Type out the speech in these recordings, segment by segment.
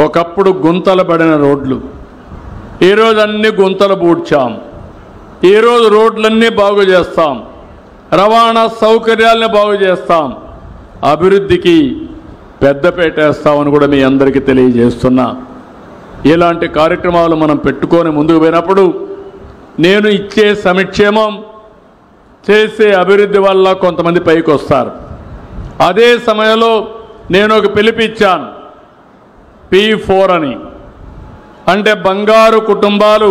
ఒకప్పుడు గుంతలు పడిన రోడ్లు ఈరోజు అన్ని గుంతలు పూడ్చాం. ఈరోజు రోడ్లన్నీ బాగు చేస్తాం, రవాణా సౌకర్యాలను బాగు చేస్తాం, అభివృద్ధికి పెద్దపీట వేస్తామని కూడా మీ అందరికీ తెలియజేస్తున్నా. ఇలాంటి కార్యక్రమాలు మనం పెట్టుకొని ముందుకు పోయినప్పుడు నేను ఇచ్చే సంక్షేమం చేసే అభివృద్ధి వల్ల కొంతమంది పైకి వస్తారు. అదే సమయంలో నేను ఒక పిలిపిచ్చాను, P4 అని. అంటే బంగారు కుటుంబాలు,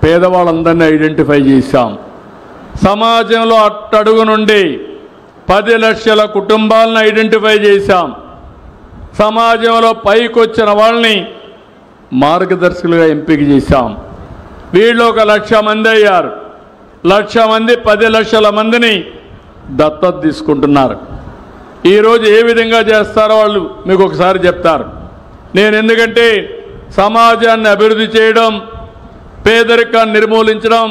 పేదవాళ్ళందరినీ ఐడెంటిఫై చేశాం. సమాజంలో అట్టడుగు నుండి 10 లక్షల కుటుంబాలను ఐడెంటిఫై చేశాం. సమాజంలో పైకి వచ్చిన వాళ్ళని మార్గదర్శకులుగా ఎంపిక చేశాం. వీళ్ళు 1 లక్ష మంది అయ్యారు. 1,00,000 మంది 10 లక్షల మందిని దత్తత తీసుకుంటున్నారు. ఈరోజు ఏ విధంగా చేస్తారో వాళ్ళు మీకు ఒకసారి చెప్తారు. నేను ఎందుకంటే సమాజాన్ని అభివృద్ధి చేయడం, పేదరికాన్ని నిర్మూలించడం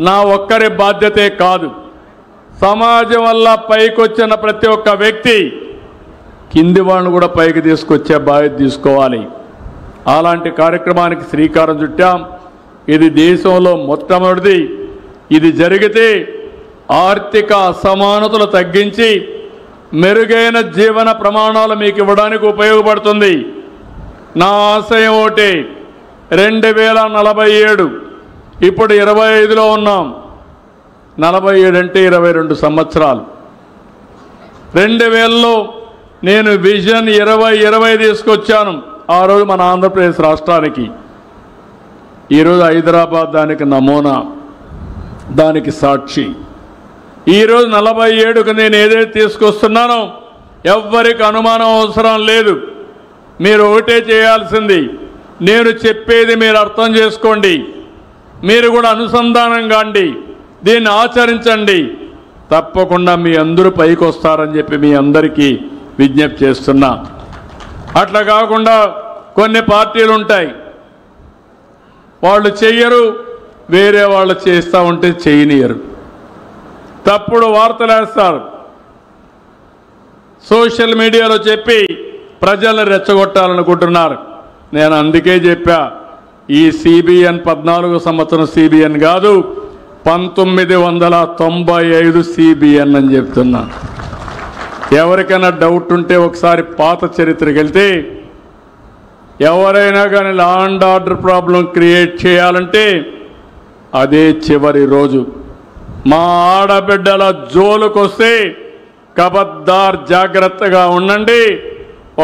నా ఒక్కరి బాధ్యతే కాదు. సమాజం వల్ల పైకి వచ్చిన ప్రతి ఒక్క వ్యక్తి కింది వాళ్ళను కూడా పైకి తీసుకొచ్చే బాధ్యత తీసుకోవాలి. అలాంటి కార్యక్రమానికి శ్రీకారం చుట్టాం. ఇది దేశంలో మొట్టమొదటిది. ఇది జరిగితే ఆర్థిక అసమానతలు తగ్గించి మెరుగైన జీవన ప్రమాణాలు మీకు ఇవ్వడానికి ఉపయోగపడుతుంది. నా ఆశయం ఒకటి, 2047, ఇప్పుడు 25లో ఉన్నాం. 47 అంటే 22 సంవత్సరాలు. 2000లో నేను విజన్ 2020 తీసుకొచ్చాను. ఆ రోజు మన ఆంధ్రప్రదేశ్ రాష్ట్రానికి. ఈరోజు హైదరాబాద్ దానికి నమూనా, దానికి సాక్షి. ఈరోజు 47కు నేను ఏదైతే తీసుకొస్తున్నానో ఎవ్వరికి అనుమానం అవసరం లేదు. మీరు ఒకటే చేయాల్సింది, నేను చెప్పేది మీరు అర్థం చేసుకోండి, మీరు కూడా అనుసంధానం కాండి, దీన్ని ఆచరించండి. తప్పకుండా మీ అందరూ పైకి వస్తారని చెప్పి మీ అందరికీ విజ్ఞప్తి చేస్తున్నా. అట్లా కాకుండా కొన్ని పార్టీలు ఉంటాయి, వాళ్ళు చెయ్యరు, వేరే వాళ్ళు చేస్తూ ఉంటే చేయనియరు, తప్పుడు వార్తలు వేస్తారు, సోషల్ మీడియాలో చెప్పి ప్రజలను రెచ్చగొట్టాలనుకుంటున్నారు. నేను అందుకే చెప్పా, ఈ CBN 14 సంవత్సరం CBN కాదు, 1995 CBN అని చెప్తున్నా. ఎవరికైనా డౌట్ ఉంటే ఒకసారి పాత చరిత్రకి వెళ్తే, ఎవరైనా కానీ law and order problem create చేయాలంటే అదే చివరి రోజు. మా ఆడబిడ్డల జోలుకొస్తే కబద్దార్ జాగ్రత్తగా ఉండండి.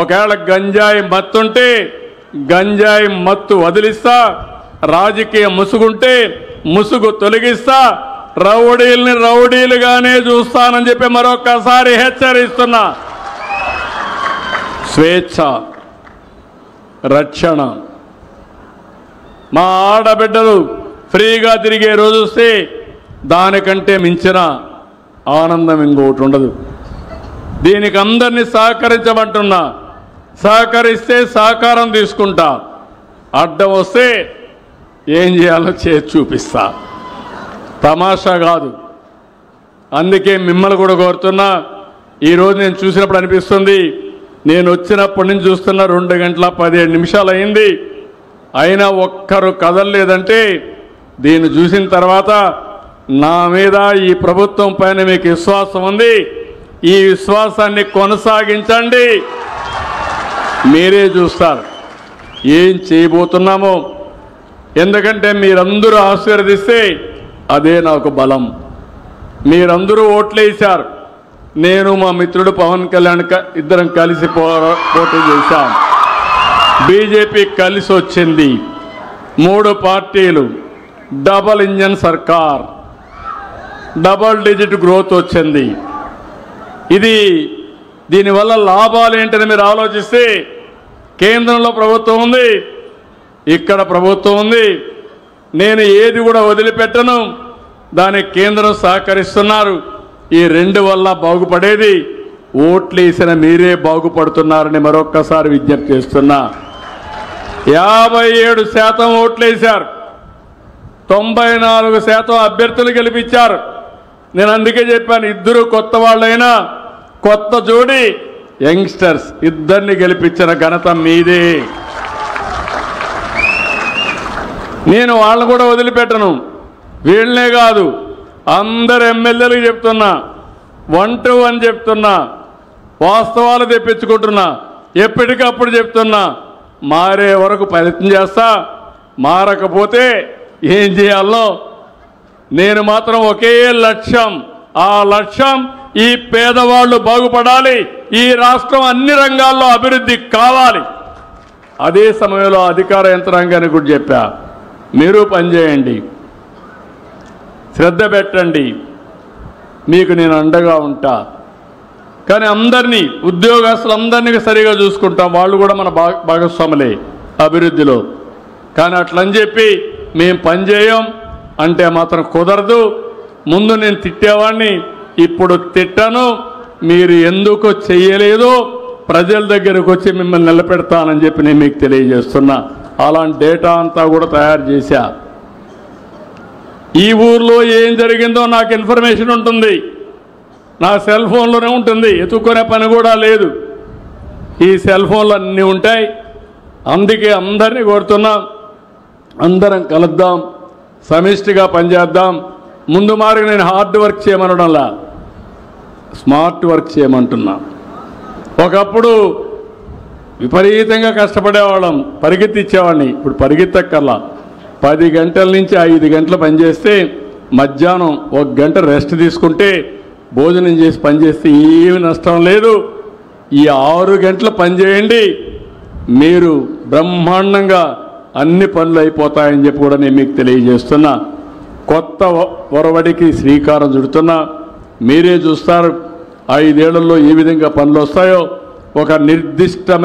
ఒకవేళ గంజాయి మత్తుంటే గంజాయి మత్తు వదిలిస్తా, రాజకీయ ముసుగుంటే ముసుగు తొలగిస్తా, రౌడీల్ని రౌడీలుగానే చూస్తానని చెప్పి మరొకసారి హెచ్చరిస్తున్నా. స్వేచ్ఛ, రక్షణ, మా ఆడబిడ్డలు ఫ్రీగా తిరిగే రోజు వస్తే దానికంటే మించిన ఆనందం ఇంకోటి ఉండదు. దీనికి అందరినీ సహకరించమంటున్నా. సహకరిస్తే సహకారం తీసుకుంటా, అడ్డం వస్తే ఏం చేయాలో చేసి చూపిస్తా. తమాషా కాదు. అందుకే మిమ్మల్ని కూడా కోరుతున్నా. ఈరోజు నేను చూసినప్పుడు అనిపిస్తుంది, నేను వచ్చినప్పటి నుంచి చూస్తున్న 2 గంటల 17 నిమిషాలు అయింది, అయినా ఒక్కరు కదలలేదంటే దీన్ని చూసిన తర్వాత నా మీద, ఈ ప్రభుత్వం పైన మీకు విశ్వాసం ఉంది. ఈ విశ్వాసాన్ని కొనసాగించండి. మీరే చూస్తారు ఏం చేయబోతున్నామో. ఎందుకంటే మీరందరూ ఆశీర్వదిస్తే అదే నాకు బలం. మీరందరూ ఓట్లేశారు. నేను మా మిత్రుడు పవన్ కళ్యాణ్ ఇద్దరం కలిసి పోటీ చేశాం. బీజేపీ కలిసి వచ్చింది. 3 పార్టీలు, డబల్ ఇంజన్ సర్కార్, డబల్ డిజిట్ గ్రోత్ వచ్చింది. దీనివల్ల లాభాలు ఏంటని మీరు ఆలోచిస్తే, కేంద్రంలో ప్రభుత్వం ఉంది, ఇక్కడ ప్రభుత్వం ఉంది. నేను ఏది కూడా వదిలిపెట్టను. దానికి కేంద్రం సహకరిస్తున్నారు. ఈ 2 వల్ల బాగుపడేది ఓట్లేసిన మీరే బాగుపడుతున్నారని మరొక్కసారి విజ్ఞప్తి చేస్తున్నా. 57% ఓట్లేశారు, 94% అభ్యర్థులు గెలిపించారు. నేను అందుకే చెప్పాను, ఇద్దరు కొత్త వాళ్ళైనా కొత్త జోడి యంగ్స్టర్స్ ఇద్దరిని గెలిపించిన ఘనత మీదే. నేను వాళ్ళని కూడా వదిలిపెట్టను. వీళ్ళనే కాదు, అందరు ఎమ్మెల్యేలకు చెప్తున్నా, 1 to 1 చెప్తున్నా, వాస్తవాలు తెప్పించుకుంటున్నా, ఎప్పటికప్పుడు చెప్తున్నా. మారే వరకు ప్రయత్నం చేస్తా. మారకపోతే ఏం చేయాలో నేను మాత్రం ఒకే లక్ష్యం. ఆ లక్ష్యం ఈ పేదవాళ్ళు బాగుపడాలి, ఈ రాష్ట్రం అన్ని రంగాల్లో అభివృద్ధి కావాలి. అదే సమయంలో అధికార యంత్రాంగాన్ని కూడా చెప్పా, మీరు పనిచేయండి, శ్రద్ధ పెట్టండి, మీకు నేను అండగా ఉంటా. కానీ అందరినీ, ఉద్యోగస్తులందరినీ సరిగా చూసుకుంటాం, వాళ్ళు కూడా మన భాగస్వాములే అభివృద్ధిలో. కానీ అట్లని చెప్పి మేము పనిచేయం అంటే మాత్రం కుదరదు. ముందు నేను తిట్టేవాడిని, ఇప్పుడు తిట్టను. మీరు ఎందుకు చెయ్యలేదో ప్రజల దగ్గరకు వచ్చి మిమ్మల్ని నిలబెడతానని చెప్పి నేను మీకు తెలియజేస్తున్నా. అలాంటి డేటా అంతా కూడా తయారు చేశా. ఈ ఊర్లో ఏం జరిగిందో నాకు ఇన్ఫర్మేషన్ ఉంటుంది, నా సెల్ ఫోన్లోనే ఉంటుంది, ఎత్తుక్కునే పని కూడా లేదు. ఈ సెల్ ఫోన్లు అన్నీ ఉంటాయి. అందుకే అందరినీ కోరుతున్నాం, అందరం కలుద్దాం, సమిష్టిగా పనిచేద్దాం. ముందు మారికి నేను హార్డ్ వర్క్ చేయమనడంలా, స్మార్ట్ వర్క్ చేయమంటున్నా. ఒకప్పుడు విపరీతంగా కష్టపడేవాళ్ళం, పరిగెత్తిచ్చేవాడిని. ఇప్పుడు పరిగెత్తక్కర్లా. 10 గంటల నుంచి 5 గంటలు పనిచేస్తే మధ్యాహ్నం 1 గంట రెస్ట్ తీసుకుంటే, భోజనం చేసి పనిచేస్తే ఏమి నష్టం లేదు. ఈ 6 గంటలు పనిచేయండి, మీరు బ్రహ్మాండంగా అన్ని పనులు అయిపోతాయని చెప్పి కూడా నేను మీకు తెలియజేస్తున్నా. కొత్త ఒరవడికి శ్రీకారం చుడుతున్నా. మీరే చూస్తారు 5 ఏళ్లలో ఏ విధంగా పనులు వస్తాయో. ఒక నిర్దిష్టమైన